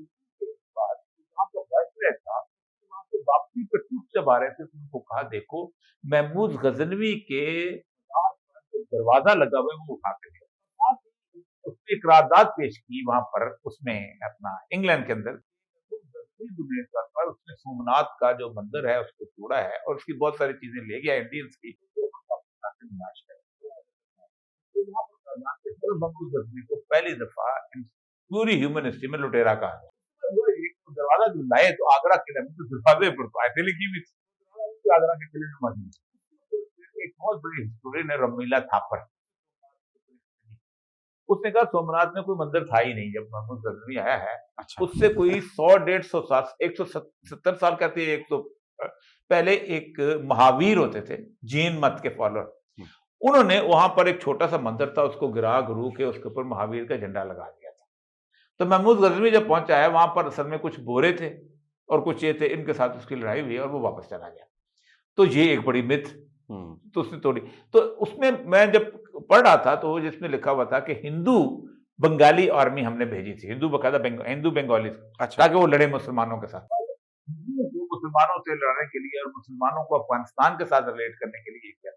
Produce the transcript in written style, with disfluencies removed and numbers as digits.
वहाँ का वायसराय था, वहाँ से वापसी पे टूट जब आ रहे थे तो उनको कहा देखो महमूद गज़नवी के मज़ार पर जो दरवाज़ा लगा हुआ है वो उठा के ले आओ। साथ ही उसने एक करारदाद पेश की वहाँ पर उसमें अपना इंग्लैंड के अंदर, पर उसने सोमनाथ का जो मंदिर है उसको तोड़ा है और उसकी बहुत सारी चीज़ें ले गया इंडियंस की, तो पाकिस्तान में नाश कर दिया। तो वहाँ पर करनाल के फिर महमूद गज़नवी को पहली दफ़ा इन पूरी ह्यूमन हिस्ट्री में लुटेरा कहा गया। तो वो एक दरवाज़ा जो लाए तो आगरा किले में, तो दरवाज़े पर तो आयतें लिखी हुई थी, आगरा के किले में मौजूद थी। एक बहुत बड़ी हिस्टोरियन है रमीला थापर। उसने कहा सोमनाथ में कोई मंदिर था ही नहीं जब महमूद गज़नवी आया है। अच्छा। उससे कोई 100 150 साल 170 साल कहते हैं 100 पहले एक महावीर होते थे, जैन मत के फॉलोअर। उन्होंने वहाँ पर एक छोटा-सा मंदिर था उसको गिरा-गुरू के उसके ऊपर महावीर का झंडा लगा दिया था। तो महमूद गज़नवी जब पहुँचा है वहाँ पर असल में कुछ गोरे थे और कुछ ये थे, इनके साथ उसकी लड़ाई हुई और वो वापस चला गया। तो ये एक बड़ी मिथ तो उसने तोड़ी। तो उसमें मैं जब पढ़ रहा था तो जिसमें लिखा हुआ था कि हिंदू बंगाली आर्मी हमने भेजी थी, हिंदू बकायदा हिंदू बंगाली अच्छा। ताकि वो लड़े मुसलमानों के साथ। हिंदुओं को मुसलमानों से लड़ने के लिए और मुसलमानों को अफ़गानिस्तान के साथ रिलेट करने के लिए किया।